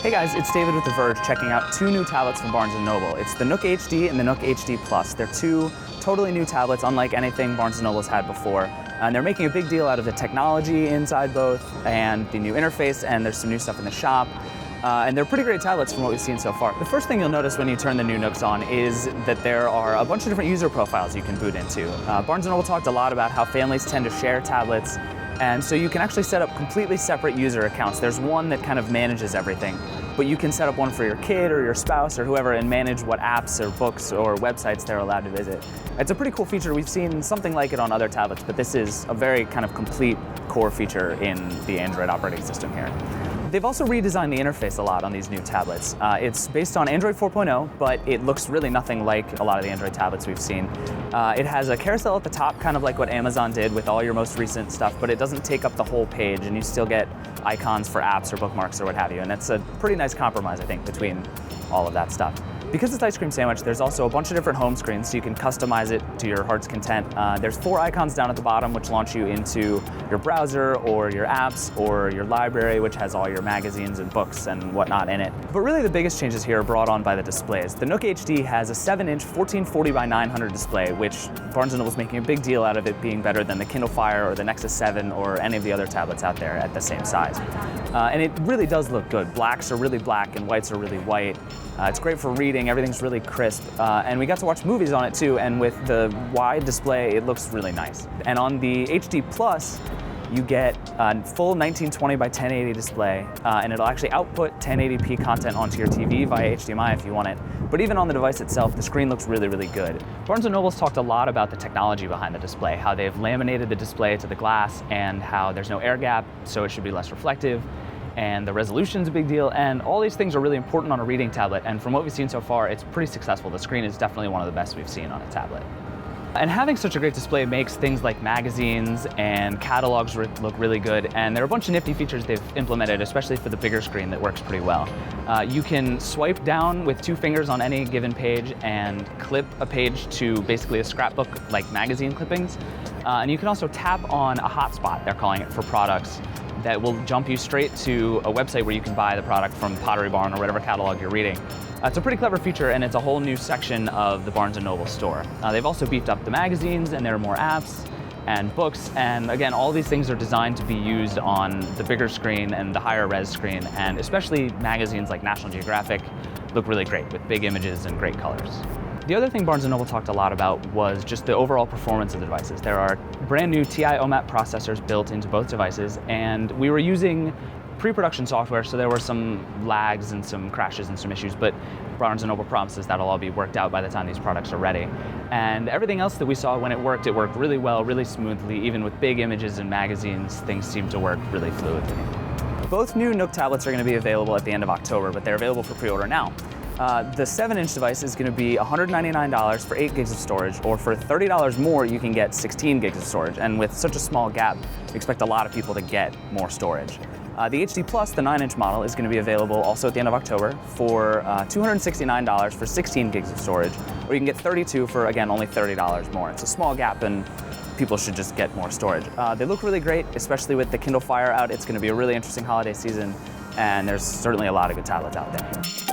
Hey guys, it's David with The Verge checking out two new tablets from Barnes & Noble. It's the Nook HD and the Nook HD Plus. They're two totally new tablets, unlike anything Barnes & Noble's had before. And they're making a big deal out of the technology inside both and the new interface, and there's some new stuff in the shop. And they're pretty great tablets from what we've seen so far. The first thing you'll notice when you turn the new Nooks on is that there are a bunch of different user profiles you can boot into. Barnes & Noble talked a lot about how families tend to share tablets, and so you can actually set up completely separate user accounts. There's one that kind of manages everything, but you can set up one for your kid or your spouse or whoever and manage what apps or books or websites they're allowed to visit. It's a pretty cool feature. We've seen something like it on other tablets, but this is a very kind of complete core feature in the Android operating system here. They've also redesigned the interface a lot on these new tablets. It's based on Android 4.0, but it looks really nothing like a lot of the Android tablets we've seen. It has a carousel at the top, kind of like what Amazon did with all your most recent stuff, but it doesn't take up the whole page, and you still get icons for apps or bookmarks or what have you. And it's a pretty nice compromise, I think, between all of that stuff. Because it's Ice Cream Sandwich, there's also a bunch of different home screens, so you can customize it to your heart's content. There's 4 icons down at the bottom, which launch you into your browser or your apps or your library, which has all your magazines and books and whatnot in it. But really the biggest changes here are brought on by the displays. The Nook HD has a 7-inch 1440 by 900 display, which Barnes & Noble's making a big deal out of it being better than the Kindle Fire or the Nexus 7 or any of the other tablets out there at the same size. And it really does look good. Blacks are really black and whites are really white. It's great for reading, everything's really crisp, and we got to watch movies on it too, and with the wide display, it looks really nice. And on the HD Plus, you get a full 1920 by 1080 display, and it'll actually output 1080p content onto your TV via HDMI if you want it. But even on the device itself, the screen looks really, really good. Barnes & Noble's talked a lot about the technology behind the display, how they've laminated the display to the glass, and how there's no air gap, so it should be less reflective. And the resolution's a big deal, and all these things are really important on a reading tablet, and from what we've seen so far, it's pretty successful. The screen is definitely one of the best we've seen on a tablet. And having such a great display makes things like magazines and catalogs look really good, and there are a bunch of nifty features they've implemented, especially for the bigger screen, that works pretty well. You can swipe down with 2 fingers on any given page and clip a page to basically a scrapbook like magazine clippings, and you can also tap on a hotspot, they're calling it, for products that will jump you straight to a website where you can buy the product from Pottery Barn or whatever catalog you're reading. It's a pretty clever feature, and it's a whole new section of the Barnes & Noble store. They've also beefed up the magazines, and there are more apps and books, and again, all these things are designed to be used on the bigger screen and the higher res screen, and especially magazines like National Geographic look really great with big images and great colors. The other thing Barnes & Noble talked a lot about was just the overall performance of the devices. There are brand new TI OMAP processors built into both devices, and we were using pre-production software, so there were some lags and some crashes and some issues, but Barnes & Noble promises that'll all be worked out by the time these products are ready. And everything else that we saw when it worked really well, really smoothly. Even with big images and magazines, things seem to work really fluidly. Both new Nook tablets are going to be available at the end of October, but they're available for pre-order now. The 7-inch device is going to be $199 for 8 gigs of storage, or for $30 more you can get 16 gigs of storage. And with such a small gap, we expect a lot of people to get more storage. The HD Plus, the 9-inch model, is going to be available also at the end of October for $269 for 16 gigs of storage, or you can get 32 for, again, only $30 more. It's a small gap, and people should just get more storage. They look really great, especially with the Kindle Fire out. It's going to be a really interesting holiday season, and there's certainly a lot of good tablets out there.